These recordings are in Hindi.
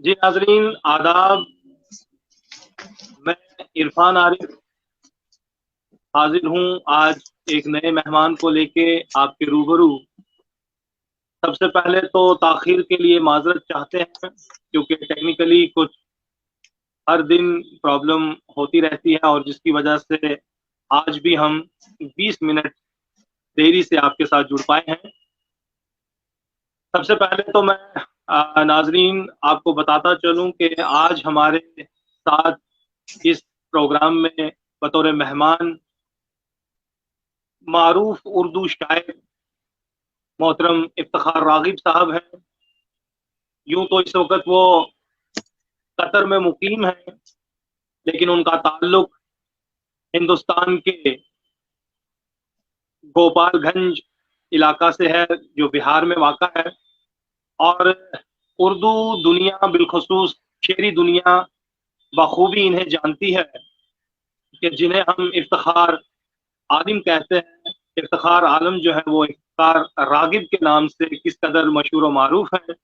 जी नाजरीन आदाब। मैं इरफान आरिफ हाजिर हूँ आज एक नए मेहमान को लेके आपके रूबरू। सबसे पहले तो ताखीर के लिए माजरत चाहते हैं क्योंकि टेक्निकली कुछ हर दिन प्रॉब्लम होती रहती है और जिसकी वजह से आज भी हम 20 मिनट देरी से आपके साथ जुड़ पाए हैं। सबसे पहले तो मैं नाजरीन आपको बताता चलूं कि आज हमारे साथ इस प्रोग्राम में बतौर मेहमान मारूफ उर्दू शायर मोहतरम इफ्तिखार रागिब साहब हैं। यूं तो इस वक्त वो कतर में मुकीम है, लेकिन उनका ताल्लुक हिंदुस्तान के गोपालगंज इलाका से है जो बिहार में वाक़ा है। और उर्दू दुनिया बिलखसूस शेरी दुनिया बखूबी इन्हें जानती है कि जिन्हें हम इफ्तिखार आलिम कहते हैं। इफ्तिखार आलम जो है वो इफ्तिखार रागिब के नाम से किस कदर मशहूर व मारूफ है।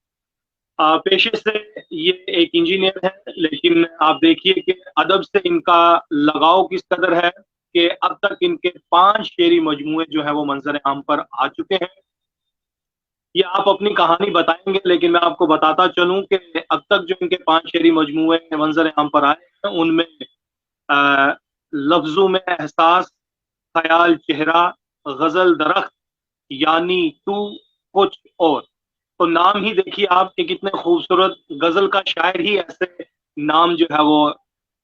पेशे से ये एक इंजीनियर है, लेकिन आप देखिए कि अदब से इनका लगाव किस कदर है कि अब तक इनके 5 शेरी मजमूए जो है वो मंजर आम पर आ चुके हैं। ये आप अपनी कहानी बताएंगे, लेकिन मैं आपको बताता चलूं कि अब तक जो इनके 5 शेरी मजमूए मंजर आम पर आए हैं उनमें अ, लफ्जों में एहसास, ख्याल चेहरा, गजल दरख्त, यानी तू, कुछ और। तो नाम ही देखिए आप कि कितने खूबसूरत, गजल का शायर ही ऐसे नाम जो है वो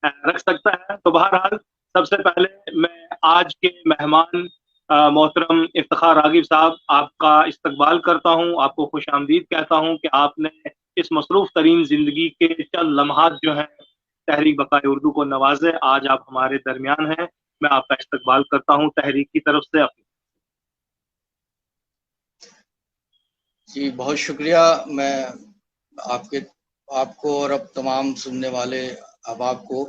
रख सकता है। तो बहरहाल सबसे पहले मैं आज के मेहमान मोहतरम इफ्तिखार रागिब साहब आपका इस्तकबाल करता हूँ, आपको खुश आमदीद कहता हूँ कि आपने इस मसरूफ तरीन जिंदगी के चंद लम्हात जो है तहरीक बकाए उर्दू को नवाजे। आज आप हमारे दरमियान हैं, मैं आपका इस्तकबाल करता हूँ तहरीक की तरफ से। अपनी जी बहुत शुक्रिया। मैं आपके आपको और अब तमाम सुनने वाले अहबाब को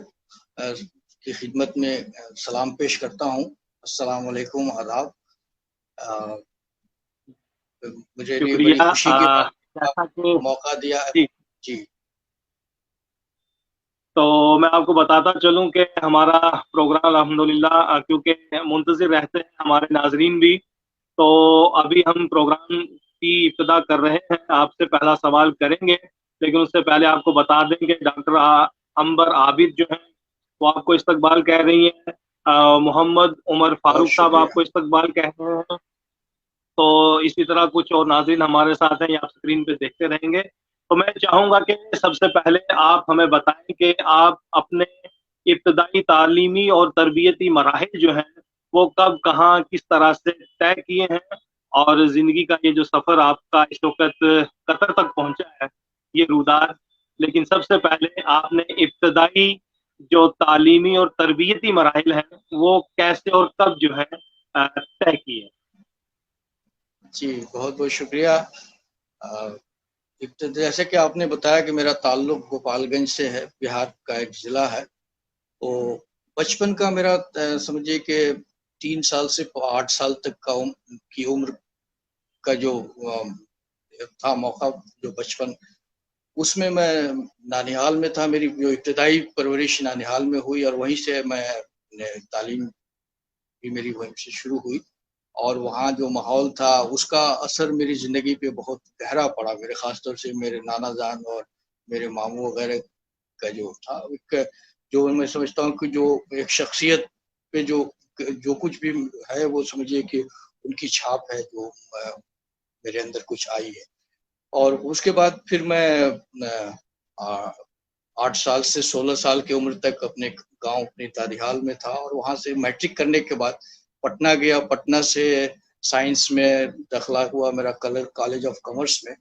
की खिदमत में सलाम पेश करता हूँ। अस्सलाम वालेकुम, आदाब। अ, मुझे ये बड़ी शुक्रिया। खुशी की बात जैसा कि मौका दिया है। जी, जी तो मैं आपको बताता चलूं कि हमारा प्रोग्राम अल्हम्दुलिल्लाह क्योंकि मुंतज़िर रहते हैं हमारे नाजरीन भी, तो अभी हम प्रोग्राम की इब्तिदा कर रहे हैं। आपसे पहला सवाल करेंगे, लेकिन उससे पहले आपको बता दें कि डॉक्टर अंबर आबिद जो है वो आपको इस्तकबाल कह रही हैं। मोहम्मद उमर बहुत फारूक साहब शुक्रिया। आपको इस्तकबाल कह रहे हैं। तो इसी तरह कुछ और नाज़रीन हमारे साथ हैं, ये आप स्क्रीन पे देखते रहेंगे। तो मैं चाहूंगा कि सबसे पहले आप हमें बताएं कि आप अपने इब्तदाई तालीमी और तरबियती मराहिल जो हैं वो कब, कहाँ, किस तरह से तय किए हैं, और ज़िंदगी का ये जो सफ़र आपका इस वक्त कतर तक पहुंचा है ये रूदार। लेकिन सबसे पहले आपने इब्तदाई जो तालीमी और तरबियती मराहिल हैं वो कैसे और कब जो है तय किए। जी बहुत बहुत शुक्रिया। जैसे कि आपने बताया कि मेरा ताल्लुक गोपालगंज से है, बिहार का एक ज़िला है। तो बचपन का मेरा समझिए कि 3 साल से 8 साल तक की उम्र का जो था मौका, जो बचपन, उसमें मैं नानिहाल में था। मेरी जो इब्तदाई परवरिश नानिहाल में हुई और वहीं से मैं तालीम भी मेरी वहीं से शुरू हुई। और वहाँ जो माहौल था उसका असर मेरी ज़िंदगी पे बहुत गहरा पड़ा। मेरे ख़ास तौर से मेरे नाना जान और मेरे मामू वगैरह का जो था, एक जो मैं समझता हूँ कि जो एक शख्सियत पे जो जो कुछ भी है वो समझिए कि उनकी छाप है जो मेरे अंदर कुछ आई है। और उसके बाद फिर मैं 8 साल से 16 साल की उम्र तक अपने गांव, अपने तारिहाल में था। और वहां से मैट्रिक करने के बाद पटना गया। पटना से साइंस में दाखिला हुआ मेरा कलर कॉलेज ऑफ कॉमर्स में।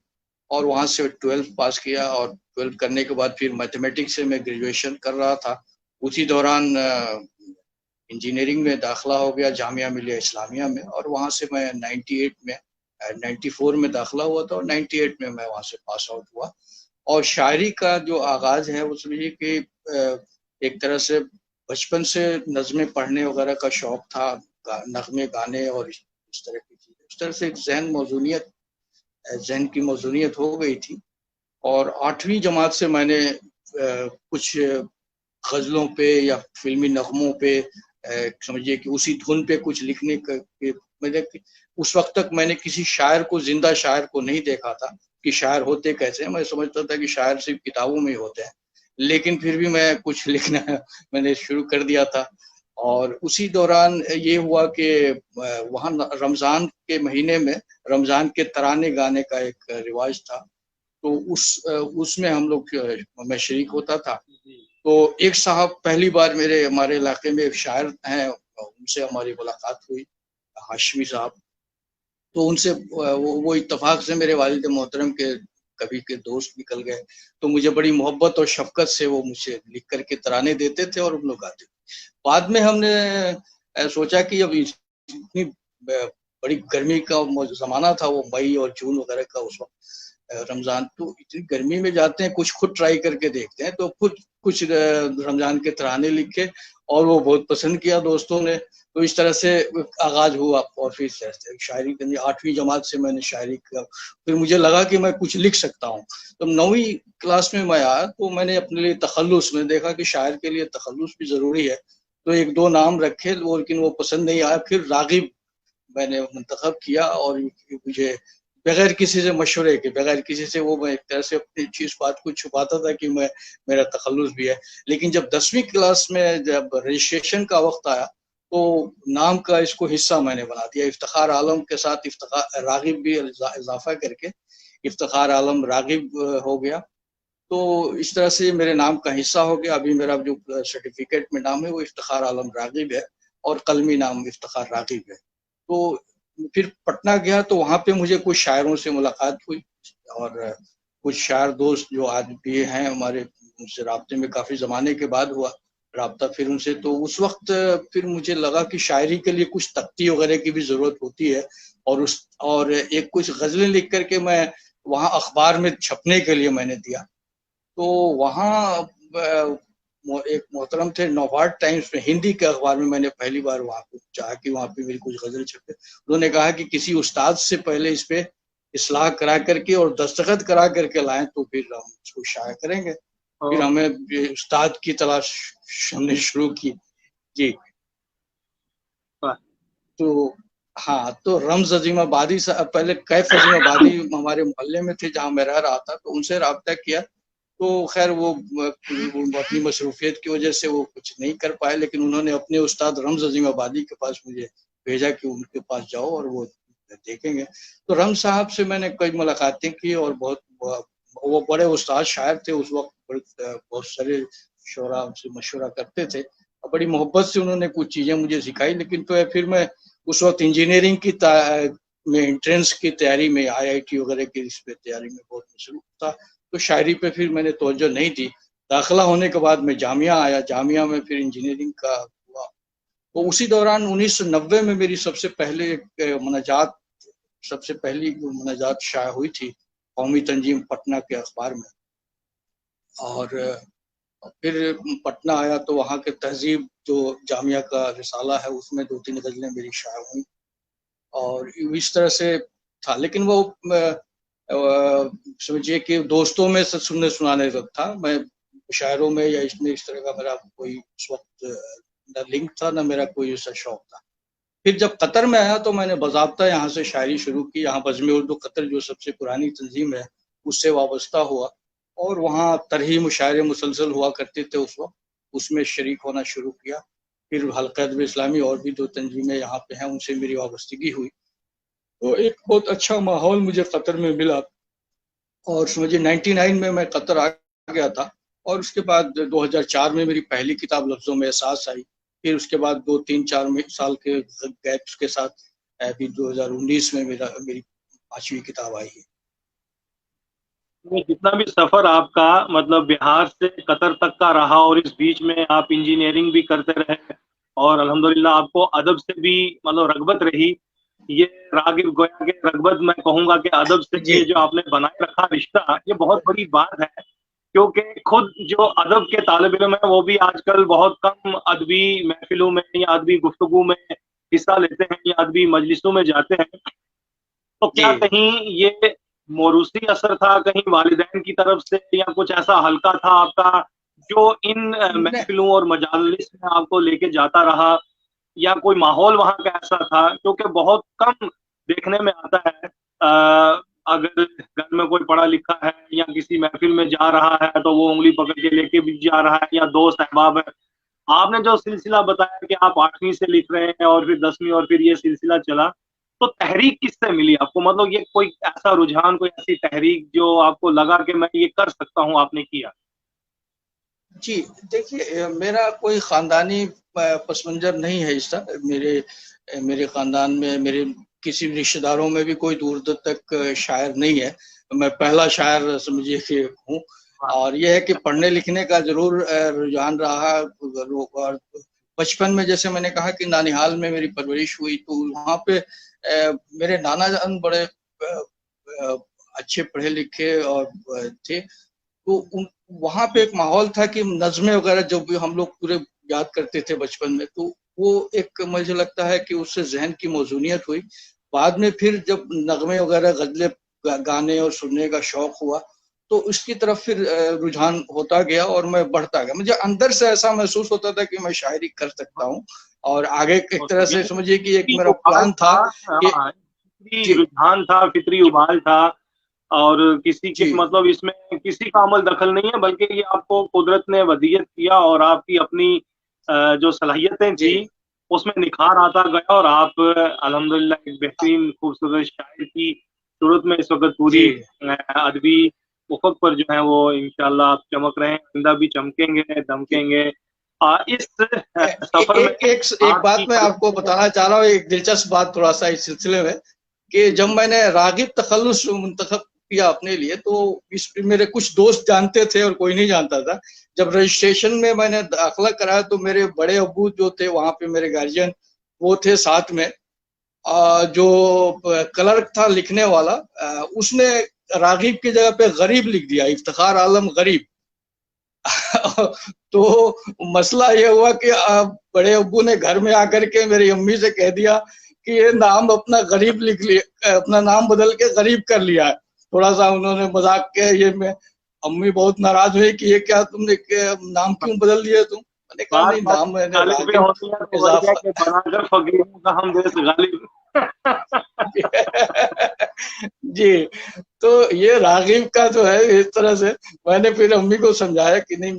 और वहां से 12th पास किया। और 12th करने के बाद फिर मैथमेटिक्स से मैं ग्रेजुएशन कर रहा था। उसी दौरान इंजीनियरिंग में दाखिला हो गया जामिया मिलिया इस्लामिया में। और वहाँ से मैं 98 में 94 में दाखिला हुआ था और 98 में मैं वहाँ से पास आउट हुआ। और शायरी का जो आगाज़ है वो समझिए कि एक तरह से बचपन से नज़में पढ़ने वगैरह का शौक था, नगमे गाने और इस तरह की चीज़ें। उस तरह से एक ज़हन की मौजूनियत हो गई थी। और 8वीं जमात से मैंने कुछ गज़लों पे या फिल्मी नगमों पे, समझिए कि उसी धुन पे कुछ लिखने का मैंने उस वक्त तक मैंने किसी शायर को, जिंदा शायर को नहीं देखा था कि शायर होते कैसे हैं। मैं समझता था कि शायर सिर्फ किताबों में ही होते हैं, लेकिन फिर भी मैं कुछ लिखना मैंने शुरू कर दिया था। और उसी दौरान ये हुआ कि वहाँ रमज़ान के महीने में रमज़ान के तराने गाने का एक रिवाज था, तो उसमें हम लोग, मैं शरीक होता था। तो एक साहब, पहली बार हमारे इलाके में एक शायर हैं, उनसे हमारी मुलाकात हुई, हाशमी साहब। तो उनसे वो इत्तेफाक से मेरे वालिद मोहतरम के कभी के दोस्त निकल गए, तो मुझे बड़ी मोहब्बत और शफकत से वो मुझे लिख करके तराने देते थे और हम लोग गाते थे। बाद में हमने सोचा कि अब इतनी बड़ी गर्मी का ज़माना था, वो मई और जून वगैरह का उस वक्त, रमज़ान, तो इतनी गर्मी में जाते हैं, कुछ खुद ट्राई करके देखते हैं। तो खुद कुछ रमज़ान के तराने लिखे और वो बहुत पसंद किया दोस्तों ने। तो इस तरह से आगाज़ हुआ और फिर शायरी करनी 8वीं जमात से मैंने शायरी किया। फिर मुझे लगा कि मैं कुछ लिख सकता हूँ। तो 9वीं क्लास में मैं आया तो मैंने अपने लिए तखल्लुस में देखा कि शायर के लिए तखल्लुस भी ज़रूरी है। तो 1-2 नाम रखे, लेकिन वो पसंद नहीं आया। फिर रागिब मैंने मुंतखब किया और मुझे बगैर किसी से मशवरे के, बगैर किसी से, वो मैं एक तरह से अपनी चीज़ बात को छुपाता था कि मेरा तखल्लुस भी है। लेकिन जब 10वीं क्लास में जब रजिस्ट्रेशन का वक्त आया तो नाम का इसको हिस्सा मैंने बना दिया। इफ्तिखार आलम के साथ इफ्तिखार रागिब भी इजाफा करके इफ्तिखार आलम रागिब हो गया। तो इस तरह से मेरे नाम का हिस्सा हो गया। अभी मेरा जो सर्टिफिकेट में नाम है वो इफ्तिखार आलम रागिब है और कलमी नाम इफ्तिखार रागिब है। तो फिर पटना गया तो वहाँ पे मुझे कुछ शायरों से मुलाकात हुई और कुछ शायर दोस्त जो आज भी हैं हमारे, उनसे राब्ते में काफ़ी ज़माने के बाद हुआ राब्ता फिर उनसे। तो उस वक्त फिर मुझे लगा कि शायरी के लिए कुछ तख्ती वगैरह की भी ज़रूरत होती है, और एक कुछ गज़लें लिख करके मैं वहाँ अखबार में छपने के लिए मैंने दिया। तो वहाँ एक मोहतरम थे नौबाड टाइम्स में, हिंदी के अखबार में मैंने पहली बार वहाँ पे चाहा कि वहाँ पे मेरी कुछ गज़ल छपे। उन्होंने कहा कि किसी उस्ताद से पहले इस पे इस्लाह करा करके और दस्तखत करा करके लाएं तो फिर हम इसको शाया करेंगे। फिर हमें उस्ताद की तलाश हमने शुरू की। जी। तो हाँ, तो रम्ज़ अज़ीमाबादी साहब, पहले कैफ अज़ीमाबादी हमारे मोहल्ले में थे जहाँ मैं रह रहा था, तो उनसे राब्ता किया। तो खैर वो अपनी मसरूफियत की वजह से वो कुछ नहीं कर पाए, लेकिन उन्होंने अपने उस्ताद रम्ज़ अज़ीमाबादी के पास मुझे भेजा कि उनके पास जाओ और वो देखेंगे। तो रम्ज़ साहब से मैंने कई मुलाकातें की और वो बड़े उस्ताद शायर थे उस वक्त, बहुत सारे शोरा उनसे मशवरा करते थे और बड़ी मोहब्बत से उन्होंने कुछ चीज़ें मुझे सिखाई। लेकिन तो फिर मैं उस वक्त इंजीनियरिंग की में एंट्रेंस की तैयारी में, IIT वगैरह की इस पे तैयारी में बहुत मसरूफ था, तो शायरी पे फिर मैंने तवज्जो नहीं दी। दाखिला होने के बाद मैं जामिया आया, जामिया में फिर इंजीनियरिंग का हुआ। तो उसी दौरान 1990 में मेरी सबसे पहली मुनाजात शाया हुई थी कौमी तंजीम पटना के अखबार में। और फिर पटना आया तो वहाँ के तहजीब जो जामिया का रिसाला है उसमें 2-3 गज़लें मेरी शाया हुई और इस तरह से था। लेकिन वो समझिए कि दोस्तों में सुनने सुनाने तक था। मैं शायरों में या इसमें इस तरह का मेरा कोई उस वक्त न लिंक था, न मेरा कोई ऐसा शौक था। फिर जब कतर में आया तो मैंने बाज़ाब्ता यहाँ से शायरी शुरू की। यहाँ बज़्म उर्दू कतर जो सबसे पुरानी तंजीम है उससे वाबस्ता हुआ और वहाँ तरही मुशायरे मुसलसल हुआ करते थे उस वक्त, उसमें शरीक होना शुरू किया। फिर हल्का अदब इस्लामी और भी 2 तंजीमें यहाँ पे हैं, उनसे मेरी वाबस्तगी हुई। तो एक बहुत अच्छा माहौल मुझे कतर में मिला और समझिए 99 में मैं कतर आ गया था और उसके बाद 2004 में मेरी पहली किताब लफ्ज़ों में एहसास आई। फिर उसके बाद 2-3-4 साल के गैप्स के साथ अभी 2019 में मेरी 5वीं किताब आई है। जितना भी सफर आपका मतलब बिहार से कतर तक का रहा और इस बीच में आप इंजीनियरिंग भी करते रहे और अल्हम्दुलिल्लाह आपको अदब से भी मतलब रगबत रही। ये रागिब गोया के रगबत मैं कहूँगा कि अदब से ये जो आपने बनाए रखा रिश्ता, ये बहुत बड़ी बात है। क्योंकि खुद जो अदब के तालिब इल्म है वो भी आजकल बहुत कम अदबी महफिलों में या अदबी गुफ्तगू में हिस्सा लेते हैं या अदबी मजलिसों में जाते हैं। तो क्या कहीं ये मोरूसी असर था कहीं वालिदैन की तरफ से, या कुछ ऐसा हल्का था आपका जो इन न- महफिलों और मजालिस में आपको लेके जाता रहा, या कोई माहौल वहाँ का ऐसा था? क्योंकि बहुत कम देखने में आता है, अगर घर में कोई पढ़ा लिखा है या किसी महफिल में जा रहा है तो वो उंगली पकड़ के लेके भी जा रहा है, या दोस्त अहबाब है। आपने जो सिलसिला बताया कि आप 8वीं से लिख रहे हैं और फिर 10वीं और फिर ये सिलसिला चला, तो तहरीक किससे मिली आपको? मतलब ये कोई ऐसा रुझान, कोई ऐसी तहरीक जो आपको लगा कि मैं ये कर सकता हूँ, आपने किया? जी, देखिए मेरा कोई ख़ानदानी पस मंज़र नहीं है इसका। मेरे ख़ानदान में मेरे किसी भी रिश्तेदारों में भी कोई दूर-दूर तक शायर नहीं है। मैं पहला शायर समझिए कि हूँ। हाँ, और ये है कि पढ़ने-लिखने का ज़रूर रुझान रहा। और बचपन में जैसे मैंने कहा कि नानिहाल में मेरी परवरिश हुई, तो वहाँ पे मेरे नाना जान बड़े अच्छे पढ़े-लिखे और थे। तो उन वहाँ पे एक माहौल था कि नज़्में वगैरह जो भी हम लोग पूरे याद करते थे बचपन में, तो वो एक मुझे लगता है कि उससे ज़हन की मौज़ूनियत हुई। बाद में फिर जब नग़्मे वगैरह ग़ज़लें गाने और सुनने का शौक़ हुआ, तो इसकी तरफ फिर रुझान होता गया और मैं बढ़ता गया। मुझे अंदर से ऐसा महसूस होता था कि मैं शायरी कर सकता हूँ, और आगे एक तरह यानी से समझिए कि एक फितरी मेरा उबाल प्लान था। था कि हाँ, फितरी जी, रुझान था, फितरी उबाल था, और किसी के जी, मतलब इसमें किसी का अमल दखल नहीं है, बल्कि ये आपको कुदरत ने वदीयत किया और आपकी अपनी जो सलाहियतें जी, थी, उसमें निखार आता गया और आप अल्हम्दुलिल्लाह एक बेहतरीन खूबसूरत शायर की सूरत में इस वक़्त पूरी जी। अदबी उफ़क़ पर जो है वो इंशाअल्लाह आप चमक रहे हैं, आइंदा भी चमकेंगे, जी। दमकेंगे। इस ए, सफ़र में एक बात आपकी मैं कलम आपको से बताना चाह रहा हूँ, एक दिलचस्प बात थोड़ा सा इस सिलसिले में, कि जब जी, मैंने रागिब तखल्लुस मुंतखब किया अपने लिए, तो इस पे मेरे कुछ दोस्त जानते थे और कोई नहीं जानता था। जब रजिस्ट्रेशन में मैंने दाखिला कराया, तो मेरे बड़े अब्बू जो थे वहाँ पे, मेरे गार्जियन वो थे साथ में। जो क्लर्क था लिखने वाला, उसने रागिब की जगह पे गरीब लिख दिया, इफ्तिखार आलम गरीब। तो मसला ये हुआ कि बड़े अब्बू ने घर में आकर के मेरी अम्मी से कह दिया कि ये नाम अपना गरीब लिख लिया, अपना नाम बदल के गरीब कर लिया है। थोड़ा सा उन्होंने मजाक के ये में, अम्मी बहुत नाराज हुई कि ये क्या तुमने नाम क्यों बदल दिया तुम? मैंने कहा बात नहीं, बात नाम मैंने गालिब पे रागिब होती है तो वही है इजाफा। कि बनाकर फ़कीरों का हम देश गालिब। जी, तो ये रागिब का जो है इस तरह से, मैंने फिर अम्मी को समझाया कि नहीं,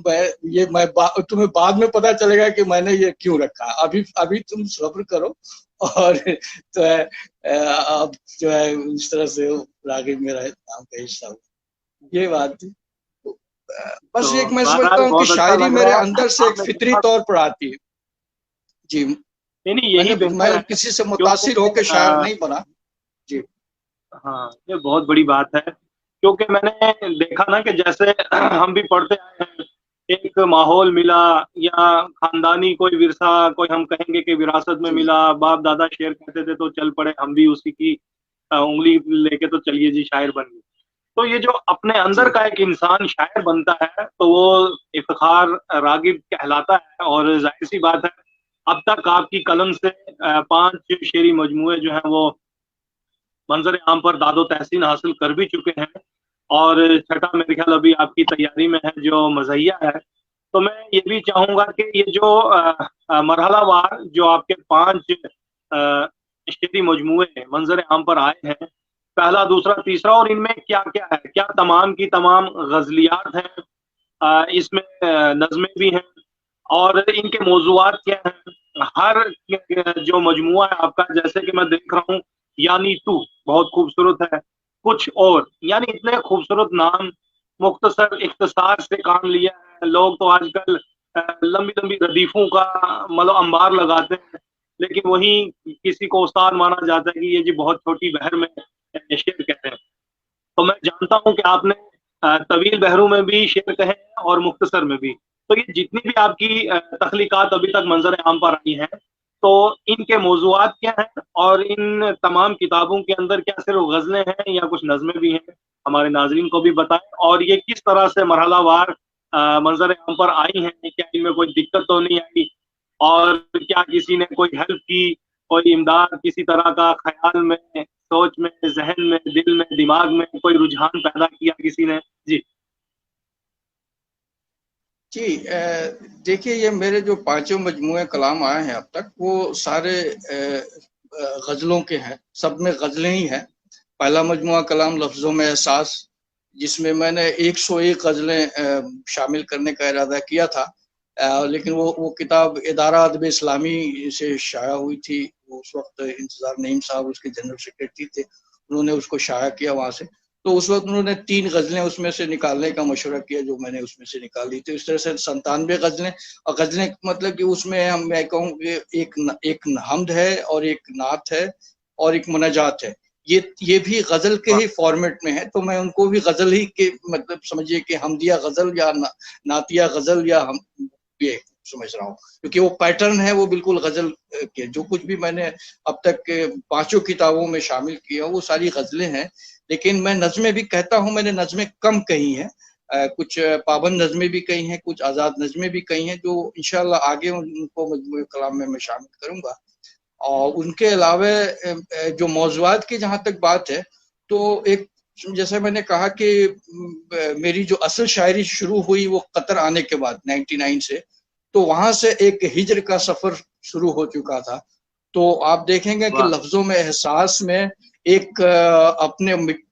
तुम्हें बाद में पता चलेगा कि मैंने ये क्यों रखा। अभी अभी तुम सब्र करो। और जो है अब जो है इस तरह से रागिब मेरा नाम का हिस्सा हुआ। ये बात थी। तो, तो बस एक मैं समझता बहरहाल हूँ कि बहुत अच्छा शायरी लग मेरे रहा है, अंदर से एक आपने फितरी जितना तौर पर आती है। जी, नहीं, नहीं, यही बेहतर मैं है, किसी से क्योंकि मुतासिर होके शायर नहीं बना। जी, हाँ, ये बहुत बड़ी बात है, क्योंकि मैंने देखा ना कि जैसे हम भी पढ़ते आए हैं, एक माहौल मिला या खानदानी कोई विरसा, कोई हम कहेंगे कि विरासत में जी, मिला, बाप-दादा शेर कहते थे तो चल पड़े, हम भी उसी की उँगली लेके तो चलिए जी शायर बन गए। तो ये जो अपने अंदर जी, का एक इंसान शायर बनता है, तो वो इफ्तिखार रागिब कहलाता है, और ज़ाहिर-सी बात है, अब तक आपकी कलम से 5 शेरी मजमूए जो हैं वो मंज़र आम पर दादो तहसीन हासिल कर भी चुके हैं, और छठा मेरे ख़्याल अभी आपकी तैयारी में है जो मज़हिया है। तो मैं ये भी चाहूँगा कि ये जो मरहलावार जो आपके 5 शेरी मजमूए मंज़र आम पर आए हैं, पहला, दूसरा, तीसरा, और इनमें क्या-क्या है? क्या तमाम की तमाम ग़ज़लियात हैं? इसमें नज़्में भी हैं, और इनके मौज़ूआत क्या हैं? हर जो मजमूआ है आपका, जैसे कि मैं देख रहा हूँ, यानी तू बहुत खूबसूरत है, कुछ और, यानी इतने खूबसूरत नाम, मुख्तसर इख्तिसार से काम लिया है। लोग तो आजकल लंबी-लंबी रदीफ़ों का मतलब अंबार लगाते हैं, लेकिन वहीं किसी को उस्ताद माना जाता है कि ये जी बहुत छोटी बहर में शेर कहते हैं। तो मैं जानता हूँ कि आपने तवील बहरू में भी शेर कहे हैं और मुख्तसर में भी। तो ये जितनी भी आपकी तख्लीक़ात अभी तक मंज़र आम पर आई हैं, तो इनके मौज़ूआत क्या हैं? और इन तमाम किताबों के अंदर क्या सिर्फ़ ग़ज़लें हैं या कुछ नज़्में भी हैं? हमारे नाज़रीन को भी बताएँ, और ये किस तरह से मरहलावार मंज़र आम पर आई हैं? क्या इनमें कोई दिक्कत तो नहीं आई? और क्या किसी ने कोई हेल्प की? कोई इमदाद किसी तरह का ख्याल में, सोच में, जहन में, दिल में, दिमाग में कोई रुझान पैदा किया किसी ने? जी। जी, देखिए, ये मेरे जो पांचों मजमूए कलाम आए हैं अब तक, वो सारे गजलों के हैं, सब में गजलें ही हैं। पहला मजमुआ कलाम लफ्जों में एहसास, जिसमें मैंने 101 गजलें शामिल करने का इरादा किया था, लेकिन वो किताब इदारा अदब इस्लामी से शाया हुई थी। उस वक्त इंतजार नईम साहब उसके जनरल सेक्रेटरी थे, उन्होंने उसको शाया किया वहां से। तो उस वक्त उन्होंने 3 गजलें उसमें से निकालने का मशवरा किया, जो मैंने उसमें से निकाली। तो इस तरह से 97 गजलें। और गजलें मतलब कि उसमें हम मैं कहूँ कि एक हम्द है और एक नात है और एक मुनाजात है। ये भी गजल के ही फॉर्मेट में है, तो मैं उनको भी गजल ही के मतलब समझिए कि हमदिया गजल या नातिया गजल या हम ये समझ रहा हूँ, क्योंकि वो पैटर्न है, वो बिल्कुल गजल के। जो कुछ भी मैंने अब तक के पांचों किताबों में शामिल किया वो सारी गजलें हैं। लेकिन मैं नज़में भी कहता हूँ, मैंने नज़में कम कही हैं, कुछ पाबंद नज़में भी कही हैं, कुछ आज़ाद नज़में भी कही हैं, जो इंशाल्लाह आगे उनको मजमूए कलाम में मैं शामिल करूंगा। और उनके अलावा जो मौज़ूआत की जहाँ तक बात है, तो एक जैसे मैंने कहा कि मेरी जो असल शायरी शुरू हुई वो कतर आने के बाद 99 से, तो वहां से एक हिजर का सफर शुरू हो चुका था। तो आप देखेंगे कि वाह। लफ्जों में एहसास में एक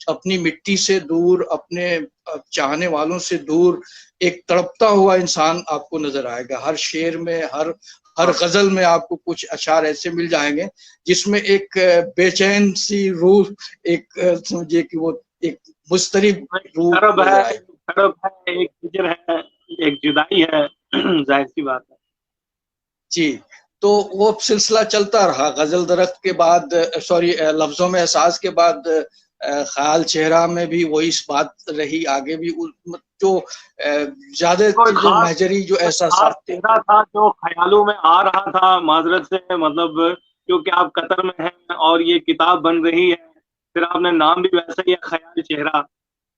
अपनी मिट्टी से दूर, अपने चाहने वालों से दूर एक तड़पता हुआ इंसान आपको नजर आएगा। हर शेर में, हर वाह। गजल में आपको कुछ अशार ऐसे मिल जाएंगे जिसमें एक बेचैन सी रूह, एक समझिए कि वो एक मुस्तरिब एक रूह तरब है, नजर आए। एक तरब है, एक हिजर है, एक जुदाई है। जाहिर सी बात है। जी, तो वो सिलसिला चलता रहा। गजल दरख्त के बाद, सॉरी, लफ्जों में एहसास के बाद ख्याल चेहरा में भी वही बात रही। आगे भी जो ज्यादा कोई चीजें खास महजरी जो कोई खास एहसास थे। चेहरा था जो ख्यालों में आ रहा था, माजरत से मतलब, क्योंकि आप कतर में हैं और ये किताब बन रही है, फिर आपने नाम भी वैसा ही है, ख्याल चेहरा।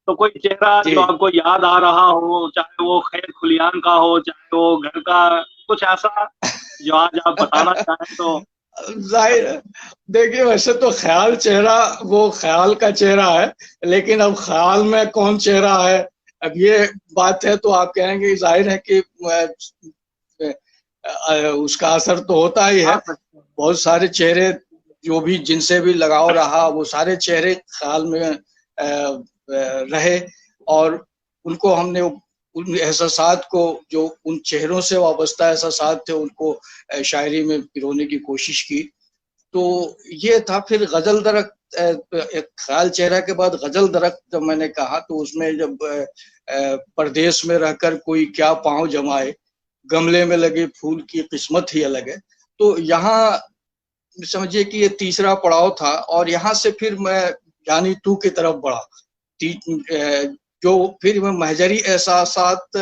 तो कोई चेहरा जो जी, आपको याद आ रहा हो, चाहे वो खैर खुलियान का हो, चाहे वो घर का, कुछ ऐसा जो आज आप बताना चाहें तो? जाहिर है। देखिए, वैसे तो ख्याल चेहरा वो ख्याल का चेहरा है, लेकिन अब ख्याल में कौन चेहरा है, अब ये बात है। तो आप कहेंगे, जाहिर है कि उसका असर तो होता ही है। आ सकते हैं। बहुत सारे चेहरे जो भी जिनसे भी लगाव रहा, वो सारे चेहरे ख्याल में रहे, और उनको हमने उन एहसासात को, जो उन चेहरों से वाबस्ता एहसासात थे, उनको शायरी में पिरोने की कोशिश की। तो ये था। फिर गजल दरख्त, एक ख्याल चेहरा के बाद गजल दरख्त जब मैंने कहा, तो उसमें जब परदेश में रहकर कोई क्या पांव जमाए, गमले में लगे फूल की किस्मत ही अलग है। तो यहाँ समझिए कि ये तीसरा पड़ाव था, और यहाँ से फिर मैं यानी तू की तरफ बढ़ा। जो फिर मैं महजरी एहसासात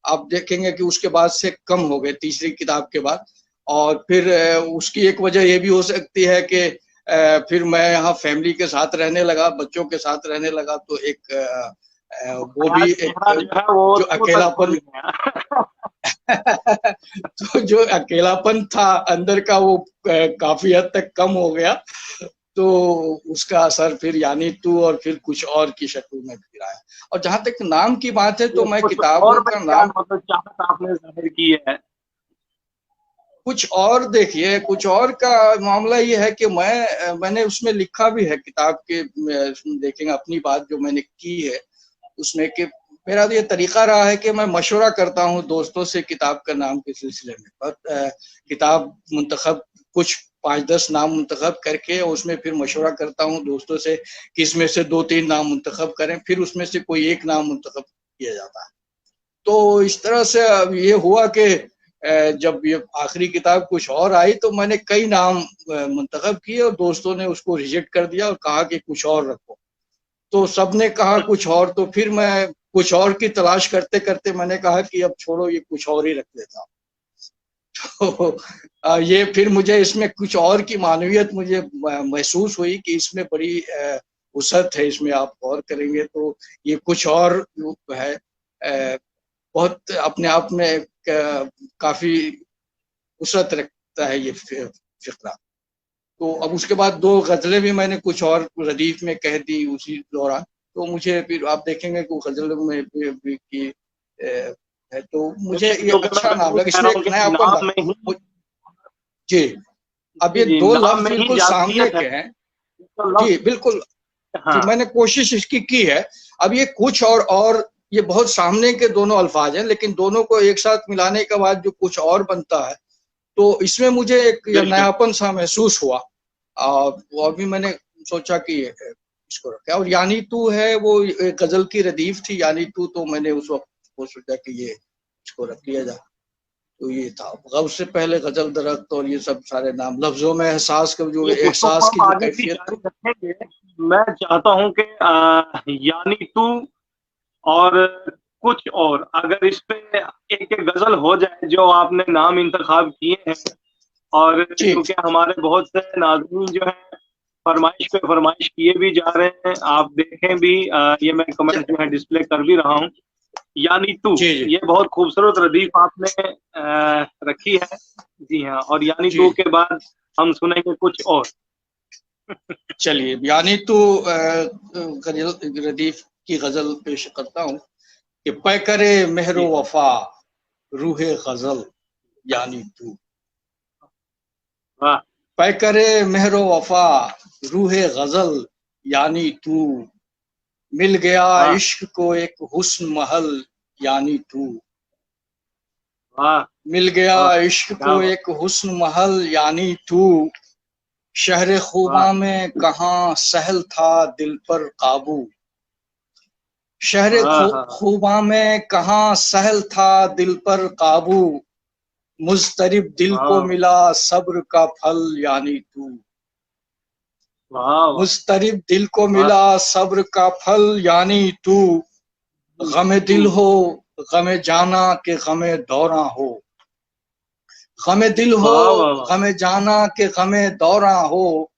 आप देखेंगे कि उसके बाद से कम हो गए तीसरी किताब के बाद। और फिर उसकी एक वजह ये भी हो सकती है कि फिर मैं यहाँ फैमिली के साथ रहने लगा, बच्चों के साथ रहने लगा, तो एक तो वो ख्याल भी चेहरा एक जो है वो जो तो तक पहुंच अकेलापन गया। तो जो अकेलापन था अंदर का, वो काफी हद तक कम हो गया। तो उसका असर फिर यानी तू और फिर कुछ और की शक्ल में फिर आया। और जहां तक नाम की बात है, तो ये मैं कुछ किताबों और में का क्या नाम मतलब चाहत आपने जाहिर की है? कुछ और, देखिए, कुछ और का मामला ये है कि मैंने उसमें लिखा भी है किताब के, देखेंगे अपनी बात जो मैंने की है उसमें, कि मेरा तो ये तरीका रहा है कि मैं मशवरा करता हूँ दोस्तों से किताब का नाम के सिलसिले में। पर किताब मुंतखब, कुछ 5-10 नाम मुंतखब करके उसमें फिर मशवरा करता हूँ दोस्तों से कि इसमें से 2-3 नाम मुंतखब करें, फिर उसमें से कोई एक नाम मुंतखब किया जाता है। तो इस तरह से अब ये हुआ कि जब ये आखिरी किताब कुछ और आई, तो मैंने कई नाम मुंतखब किए, और दोस्तों ने उसको रिजेक्ट कर दिया और कहा कि कुछ और रखो। तो सबने कहा कुछ और, तो फिर मैं कुछ और की तलाश करते करते मैंने कहा कि अब छोड़ो, ये कुछ और ही रख लेता हूँ। तो ये फिर मुझे इसमें कुछ और की मानवियत मुझे महसूस हुई कि इसमें बड़ी वसअत है, इसमें आप गौर करेंगे तो ये कुछ और है, बहुत अपने आप में काफी वसअत रखता है ये फिक्रा। तो अब उसके बाद 2 गजलें भी मैंने कुछ और रदीफ में कह दी उसी दौरान। तो मुझे फिर आप देखेंगे कि गजल में भी की है, तो मुझे ये क्योंकि मैं अच्छा नाम बिल्कुल लगा, कह इसमें रहा एक हूँ कि नयापन नाम लगा। में ही, जी, अब जी ये जी, 2 नाम लफ्ज में ही बिल्कुल सामने जातियत है, के हैं। तो जी, लफ्ज। बिल्कुल। जी, हाँ मैंने कोशिश इसकी की है। अब ये कुछ और ये बहुत सामने के दोनों अल्फाज हैं, लेकिन दोनों को एक साथ मिलाने के बाद जो कुछ और बनता है, तो इसमें मुझे एक ये बिल्कुल। नयापन सा महसूस हुआ। वो अभी मैंने सोचा कि इसको रखा, और यानी तू है वो एक गजल की रदीफ थी, यानी तू, तो मैंने उस वक्त वो सोचा कि ये इसको रख लिया जाए। तो ये था गौस से पहले गजल दरख्त और ये सब सारे नाम, लफ्जों में एहसास का जो ये उसको एहसास की हम जो आगे भी कैफियत जारी थी। रखेंगे। मैं चाहता हूँ कि यानी तू और कुछ और, अगर इस पे एक एक गजल हो जाए जो आपने नाम इंतखाब किए हैं, और जी, क्योंकि हमारे बहुत से नाज़रीन जो है फरमाइश पे फरमाइश किए भी जा रहे हैं, आप देखें भी, ये मैं कमेंट जो है डिस्प्ले कर भी रहा हूँ। यानी तू, जी, जी, ये बहुत खूबसूरत रदीफ आपने रखी है। जी हाँ, और यानी जी। तू के बाद हम सुनेंगे कुछ और। चलिए, यानी तो गजल रदीफ की गजल पेश करता हूँ कि पै करे मेहरो जी वफा रूहे गजल, यानी तू। वाह पै करे मेहरो वफा रूहे गजल, यानी तू। मिल गया वाह इश्क को एक हुस्न महल, यानी तू। वाह मिल गया वाह, इश्क क्या को बात। एक हुस्न महल, यानी तू। शहर वाह खूबा में कहाँ सहल था दिल पर काबू। शहर हाँ हाँ हाँ, खूबा में कहाँ सहल था दिल पर काबू। मुस्तरिब दिल को वाह मिला सब्र का फल, यानी तू। वाह वाह मुस्तरिब दिल को वाह, मिला सब्र का फल, यानी तू। गमे तू, दिल हो, गमे जाना के गमे दौरा हो। गमे दिल हो, वाह वाह वाह, गमे जाना के गमे दौरा हो।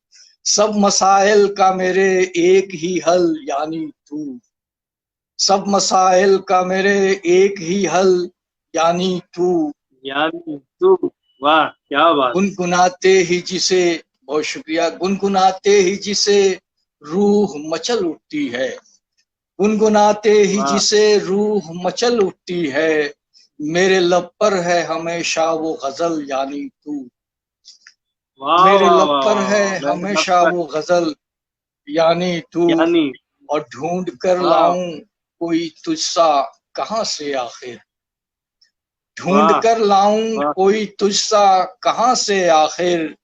सब मसाइल का मेरे एक ही हल, यानी तू। सब मसाइल का मेरे एक ही हल, यानी तू। यानी तू, वाह क्या बात। गुनगुनाते ही जिसे, बहुत शुक्रिया, गुनगुनाते ही जिसे रूह मचल उठती है। गुनगुनाते ही वाह जिसे रूह मचल उठती है। मेरे लब पर है हमेशा वो गजल, यानी तू। वाह मेरे वाह लब वाह पर वाह है वाह, मैंने हमेशा लगता है, वो गजल, यानी तू। यानी, और ढूंढ कर वाह लाऊं कोई तुझसा कहां से आखिर। ढूंढ वाह कर लाऊं वाह कोई तुझसा कहां से आखिर।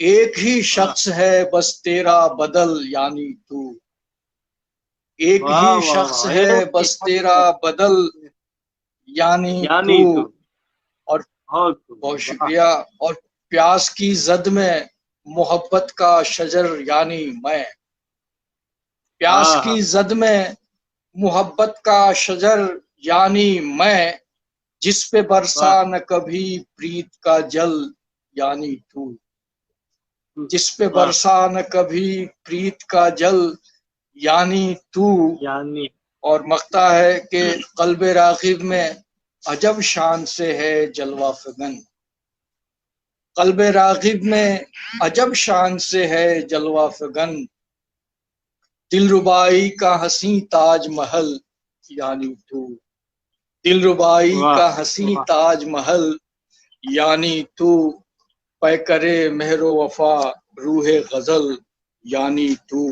एक ही वाह शख्स है बस तेरा बदल, यानी तू। एक वाह ही वाह शख्स वाह, है एक ही बस तेरा शख्स बदल, यानी तू। यानी तू, और बहुत बहुत वाह, शुक्रिया। और प्यास की जद में मोहब्बत का शजर, यानी मैं। प्यास हाँ की हाँ जद में मोहब्बत का शजर, यानी मैं। जिस पे बरसा वाह, न कभी प्रीत का जल, यानी तू। जिस पे वाह, बरसा न कभी प्रीत का जल, यानी तू। यानी, और मख्ता है कि कल्ब रागिब में अजब शान से है जलवा फगन। कल्ब रागिब में अजब शान से है जलवा फगन। दिलरुबाई का हसी ताज महल, यानी तू। दिलरुबाई वाह का हसी वाह, ताज महल, यानी तू। पै करे मेहरो वफा रूहे गजल, यानी तू।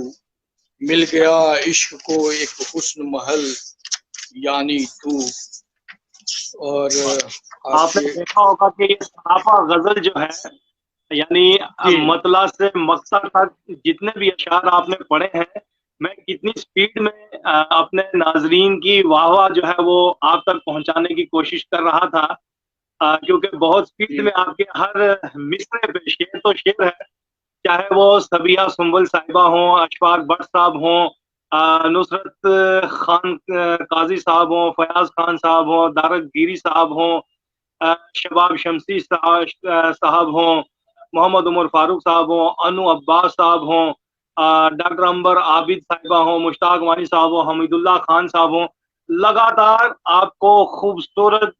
मिल गया इश्क को एक हुस्न महल, यानी तू। और वाह। आपने आपके। देखा होगा कि ये सरापा गजल जो है, यानी जी, मतला से मक्ता तक जितने भी अशार आपने पढ़े हैं, मैं कितनी स्पीड में अपने नाजरीन की वाह वाह जो है वो आप तक पहुंचाने की कोशिश कर रहा था, क्योंकि बहुत स्पीड जी, में आपके हर मिसरे पे शेर तो शेर है, चाहे वो सबिया सुंबल साहिबा हों, अशफाक भट्ट साहब हों, नुसरत खान काजी साहब हों, फयाज खान साहब हों, दारक गिरी साहब हों, शबाब शमसी साहब हों, मोहम्मद उमर फारूक साहब हों, अनु अब्बास साहब हों, डॉक्टर अंबर आबिद साहिबा हों, मुश्ताक वानी साहब हों, हमीदुल्लाह खान साहब हों, लगातार आपको खूबसूरत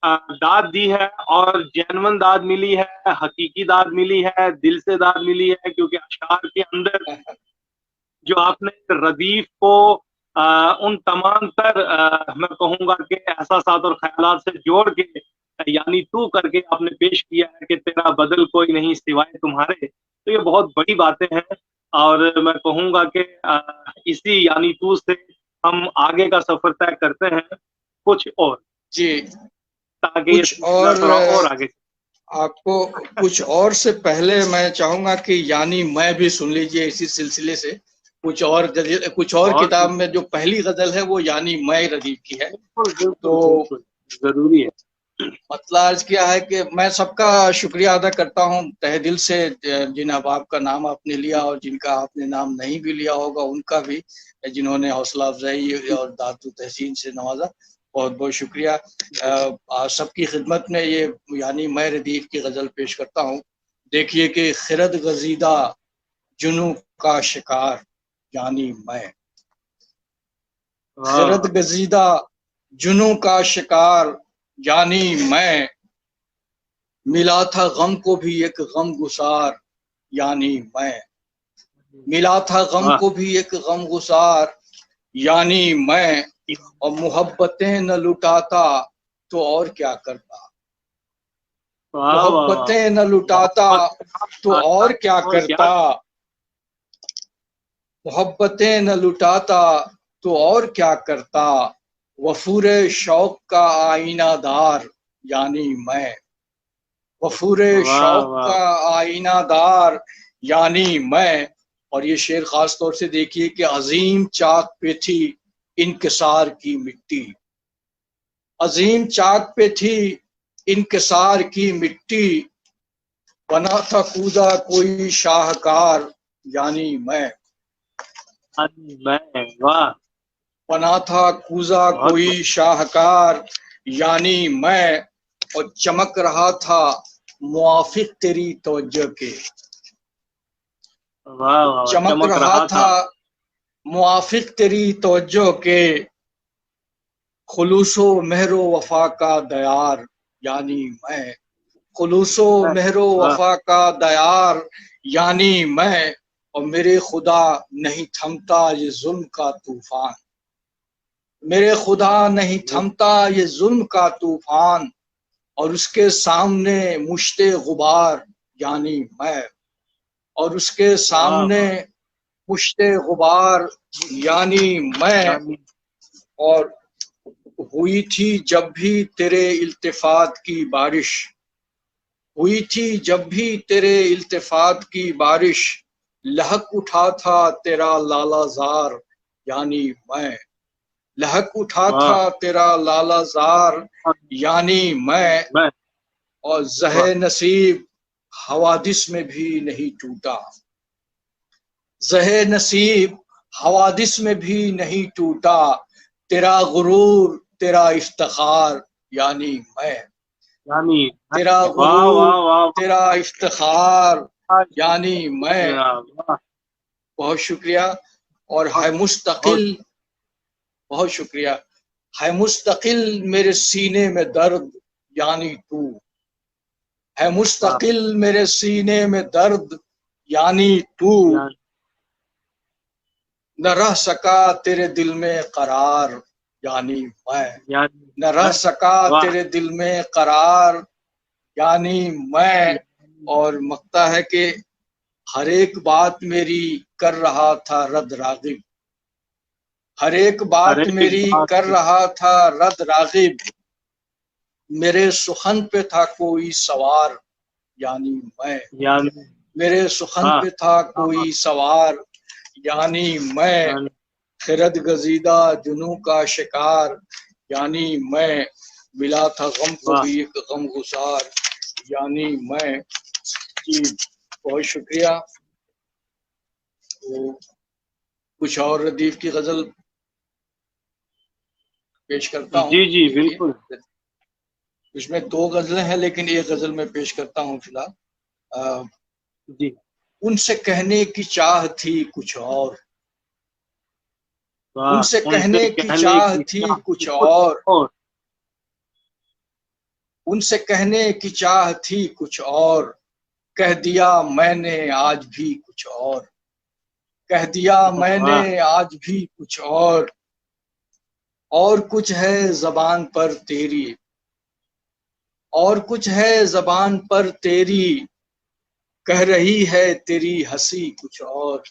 दाद दी है, और जेन्युइन दाद मिली है, हकीकी दाद मिली है, दिल से दाद मिली है, क्योंकि अशआर के अंदर जो आपने रदीफ को उन तमाम तर मैं कहूँगा कि एहसासात और ख्यालात से जोड़ के यानी तू करके आपने पेश किया है कि तेरा बदल कोई नहीं सिवाय तुम्हारे, तो ये बहुत बड़ी बातें हैं। और मैं कहूँगा कि इसी यानी तू से हम आगे का सफर तय करते हैं कुछ और, जी, ताकि ये कुछ सिलसिला और थोड़ा और आगे। आपको कुछ और से पहले मैं चाहूंगा कि यानी मैं भी सुन लीजिए इसी सिलसिले से। कुछ और बहुत किताब में जो पहली गजल है वो यानी मैं रदीफ की है। बिल्कुल बिल्कुल तो बिल्कुल जरूरी है। मतलब अर्ज किया है कि मैं सबका शुक्रिया अदा करता हूँ तहे दिल से, जिन अहबाब का नाम आपने लिया और जिनका आपने नाम नहीं भी लिया होगा उनका भी, जिन्होंने हौसला अफजाई और दादू तहसीन से नवाजा, बहुत बहुत शुक्रिया। सबकी खिदमत में ये यानी मैं रदीफ की गजल पेश करता हूँ। देखिए कि खिरद गजीदा जुनू का शिकार यानी मैं, खिरद वाह गजीदा जुनू का शिकार यानी मैं, मिला था गम को भी एक गम गुसार यानी मैं, मिला था गम वाह को भी एक गम गुसार यानी मैं, और मोहब्बतें न लुटाता तो और क्या करता, वाह वाह वाह, मोहब्बतें न लुटाता तो मोहब्बत और क्या और क्या। करता, मोहब्बतें न लुटाता तो और क्या करता, वफूर शौक का आईनादार यानी मैं, वफूर वाह शौक वाह का आईनादार यानी मैं। और ये शेर खास तौर से देखिए कि अजीम चाक पे थी इनकिसार की मिट्टी, अजीम चाक पे थी इनकिसार की मिट्टी, बना था कूदा कोई शाहकार यानी मैं, मैं वाह, बना था कूदा बहुत कोई शाहकार यानी मैं, और चमक रहा था मुआफिक तेरी तवज्जो के, वाह वाह, चमक चमक रहा रहा था था। मुआफिक तेरी तवज्जो के, खुलूसो मेहरो वफा का दयार यानी मैं, खुलूसो मेहरो वाह वफा का दयार यानी मैं, और मेरे खुदा नहीं थमता ये जुल्म का तूफान, मेरे खुदा नहीं थमता ये जुल्म का तूफान, और उसके सामने मुश्ते गुबार यानी मैं, और उसके वाह सामने वाह, मुश्ते गुबार यानी मैं, यानी और हुई थी जब भी तेरे इल्तिफात की बारिश, हुई थी जब भी तेरे इल्तिफात की बारिश, लहक उठा था तेरा लालाजार यानी मैं, लहक उठा वाह, था तेरा लालाजार यानी मैं, मैं और वाह, जहे नसीब हवादिस में भी नहीं टूटा, जहे नसीब हवादिस में भी नहीं टूटा, तेरा गुरूर तेरा इफ्तिखार यानी मैं, यानी तेरा वाह गुरूर वाह वाह तेरा इफ्तिखार वाह, यानी मैं, वाह, बहुत शुक्रिया। और है बहुत मुस्तकिल, बहुत शुक्रिया, है मुस्तकिल मेरे सीने में दर्द यानी तू, है वाह, मुस्तकिल मेरे सीने में दर्द यानी तू, यानी न रह सका तेरे दिल में करार यानी मैं, यानी न रह सका वाह, तेरे दिल में करार यानी मैं, और मकता है कि हर एक बात मेरी कर रहा था रद रागिब, हर एक हर बात एक मेरी बात कर रहा था रद रागिब, मेरे सुखन पे था कोई सवार यानी मैं, यानी मेरे सुखन हाँ पे था हाँ, कोई सवार यानी मैं, यानी खिरद गजीदा जुनू का शिकार यानी मैं, मिला था गम को वाह, भी एक गम गुसार यानी मैं। जी, बहुत शुक्रिया। तो कुछ और रदीफ की गजल पेश करता हूँ। जी जी देखिए, बिल्कुल। इसमें दो गजलें हैं लेकिन एक गजल मैं पेश करता हूँ फिलहाल। जी उनसे कहने की चाह थी कुछ और, वाह, उनसे उनसे कहने की कहने चाह की थी चाह थी कुछ कुछ और, और, उनसे कहने की चाह थी कुछ और, कह दिया मैंने आज भी कुछ और, कह दिया मैंने वाह आज भी कुछ और कुछ है जबान पर तेरी, और कुछ है जबान पर तेरी, कह रही है तेरी हंसी कुछ और,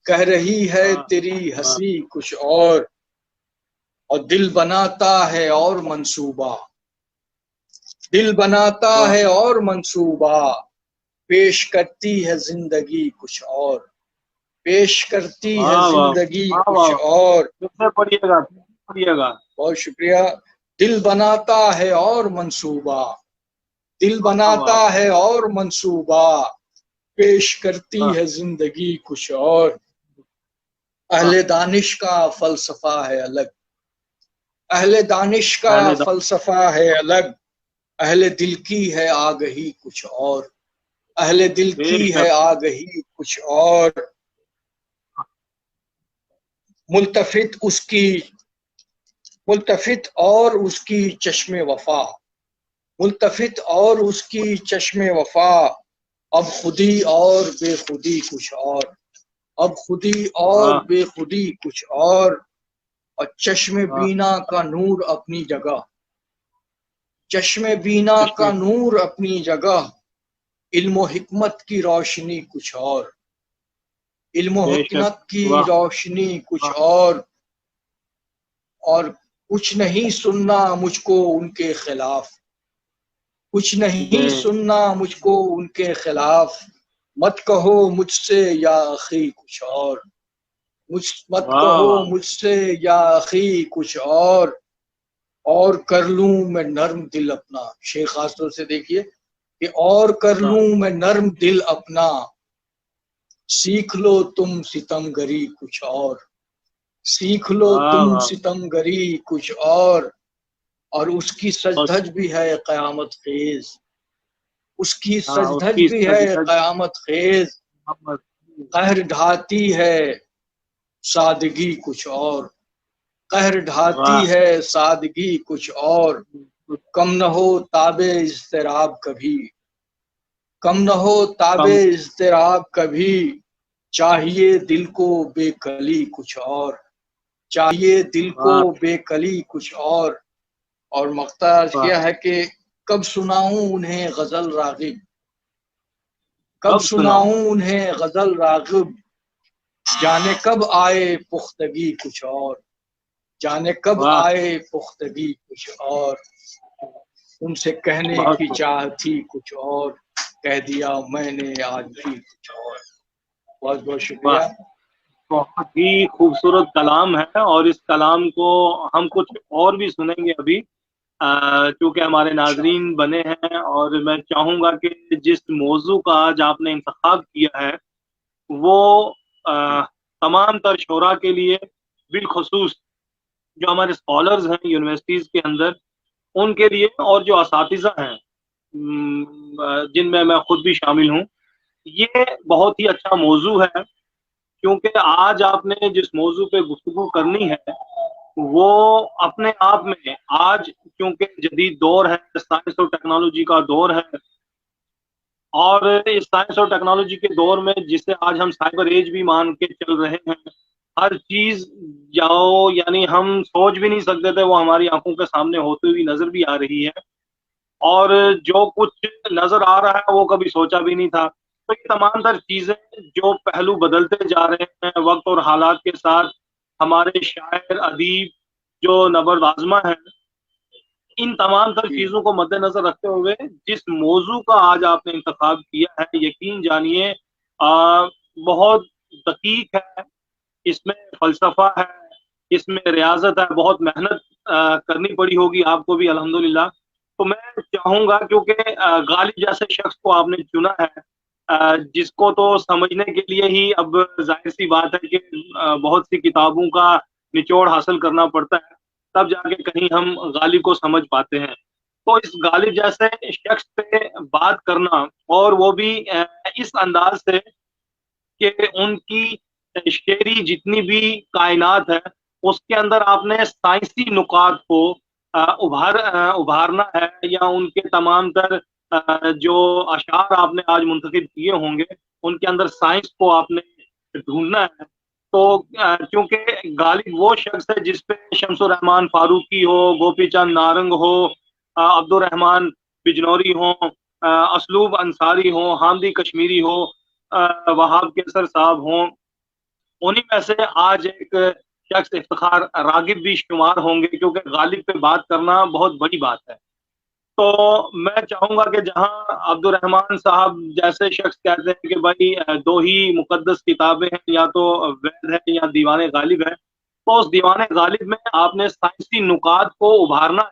कह रही है वाह तेरी वाह हंसी कुछ और दिल बनाता है और मंसूबा, दिल बनाता वाह है और मंसूबा, पेश करती है जिंदगी कुछ और, पेश करती है वाह वाह जिंदगी वाह कुछ वाह। और। कितने पढ़िएगा पढ़िएगा। बहुत शुक्रिया। दिल बनाता है और मंसूबा, दिल वाह बनाता वाह है और मंसूबा, पेश करती वाह है जिंदगी कुछ और। वाह। अहले दानिश का फलसफा है अलग, अहले दानिश का पहले दा- फलसफा है अलग, अहले दिल की है आगही कुछ और, अहले दिल की है बेशक। आगही कुछ और। मुल्तफित उसकी, मुल्तफित और उसकी चश्मे वफा, मुल्तफित और उसकी चश्मे वफा, अब खुदी और बेखुदी कुछ और, अब खुदी और वाह बेखुदी कुछ और चश्मे वाह। बीना का नूर अपनी जगह, चश्मे बीना का चश्मे। नूर अपनी जगह, इल्म हिकमत की रोशनी कुछ और, इल्म बेशक। हिकमत की वाह रोशनी कुछ वाह और कुछ नहीं सुनना मुझको उनके खिलाफ, कुछ नहीं बे सुनना मुझको उनके खिलाफ, मत कहो मुझसे या अखी कुछ और, मुझ मत वाह कहो वाह मुझसे या अखी कुछ और कर लूं मैं नर्म दिल अपना। शेख खासतौर से देखिए कि और कर वाह लूं मैं नर्म दिल अपना, सीख लो तुम सितमगरी कुछ और, सीख लो वाह तुम वाह। सितमगरी कुछ और उसकी और सजधज भी है कयामत खेज, उसकी हाँ सजधज उसकी भी है सजदज कयामत खेज, मोहम्मद। कहर ढाती है सादगी कुछ और, कहर ढाती वाह। है सादगी कुछ और। कम न हो ताबे इज़्तिराब कभी, कम न हो ताबे कम। इज़्तिराब कभी, चाहिए दिल को बेकली कुछ और, चाहिए दिल को वाह बेकली कुछ और मक्ता वाह। यह है कि कब सुनाऊं उन्हें गजल रागिब, कब कब सुनाऊं। सुनाऊं उन्हें गजल रागिब, जाने कब आए पुख्तगी कुछ और, जाने कब वाह। आए पुख्तगी कुछ और। उनसे कहने बहुत की खूब। चाह थी कुछ और, कह दिया मैंने आज भी कुछ और। बहुत बहुत वाह। शुक्रिया। बहुत ही खूबसूरत कलाम है और इस कलाम को हम कुछ और भी सुनेंगे अभी, क्योंकि हमारे नाजरीन इंशाअल्लाह। बने हैं और मैं चाहूंगा कि जिस मौजू का आज आपने इंतखाब किया है वो अ, तमाम तर शोरा के लिए, बिलखसूस जो हमारे स्कॉलर्स हैं यूनिवर्सिटीज के अंदर उनके लिए, और जो असातिज़ा हैं जिनमें मैं खुद भी शामिल हूँ, ये बहुत ही अच्छा मौजू है। क्योंकि आज आपने जिस मौजू पे गुफ्तगू करनी है वो अपने आप में, आज क्योंकि जदीद दौर है, साइंस और टेक्नोलॉजी का दौर है, और इस साइंस और टेक्नोलॉजी के दौर में जिसे आज हम साइबर एज भी मान के चल रहे हैं, हर चीज जाओ यानी हम सोच भी नहीं सकते थे वो हमारी आंखों के सामने होती हुई नजर भी आ रही है, और जो कुछ नजर आ रहा है वो कभी सोचा भी नहीं था। तो ये तमाम तर चीजें जो पहलू बदलते जा रहे हैं वक्त और हालात के साथ, हमारे शायर अदीब जो नबर्द आजमा है, इन तमाम तर जी चीजों को मद्देनजर रखते हुए जिस मौजू का आज आपने इंतखाब किया है, यकीन जानिए बहुत दकीक है, इसमें फलसफा है, इसमें रियाजत है, बहुत मेहनत करनी पड़ी होगी आपको भी अल्हम्दुलिल्लाह। तो मैं चाहूंगा क्योंकि गालिब जैसे शख्स को आपने चुना है, जिसको तो समझने के लिए ही अब जाहिर सी बात है कि बहुत सी किताबों का निचोड़ हासिल करना पड़ता है, तब जाके कहीं हम गालिब को समझ पाते हैं। तो इस गालिब जैसे शख्स पे बात करना, और वो भी इस अंदाज से कि उनकी शेरी जितनी भी कायनात है उसके अंदर आपने साइंसी नुकात को उभारना है, या उनके तमाम तर जो अशार आपने आज मुंतखब किए होंगे उनके अंदर साइंस को आपने ढूंढना है। तो क्योंकि गालिब वो शख्स है जिस पे शमसुर रहमान फारूकी हो, गोपी चंद नारंग हो, अब्दुल रहमान बिजनौरी हो, असलूब अंसारी हो, हामदी कश्मीरी हो, वहाब केसर साहब हो, उन्हीं में से आज एक शख्स इफ्तिखार रागिब भी शुमार होंगे, क्योंकि गालिब पे बात करना बहुत बड़ी बात है। तो मैं चाहूंगा कि जहां अब्दुल रहमान साहब जैसे शख्स कहते हैं कि भाई दो ही मुकद्दस किताबें हैं, या तो वेद है या दीवाने गालिब है, तो उस दीवाने गालिब में आपने साइंसी नुकात को उभारना है।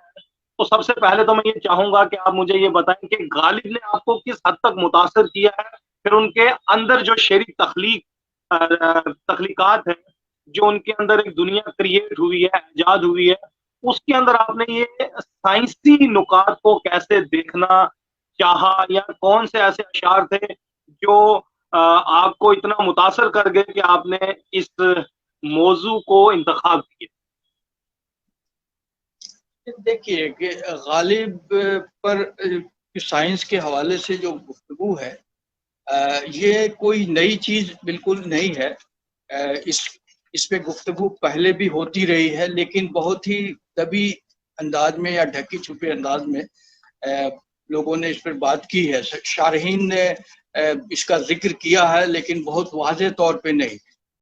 तो सबसे पहले तो मैं ये चाहूंगा कि आप मुझे ये बताएं कि गालिब ने आपको किस हद तक मुतासर किया है, फिर उनके अंदर जो शेरी तख्लीकात है, जो उनके अंदर एक दुनिया क्रिएट हुई है, ईजाद हुई है, उसके अंदर आपने ये साइंसी नुकात को कैसे देखना चाहा, या कौन से ऐसे अशार थे जो आपको इतना मुतासर कर गए कि आपने इस मौजू को इंतखाब किया? देखिए कि गालिब पर साइंस के हवाले से जो गुफ्तगू है, ये कोई नई चीज बिल्कुल नहीं है। इस पे गुफ्तगू पहले भी होती रही है, लेकिन बहुत ही दबी अंदाज में या ढकी छुपे अंदाज में लोगों ने इस पर बात की है। शारहीन ने इसका जिक्र किया है, लेकिन बहुत वाज़ेह तौर पे नहीं।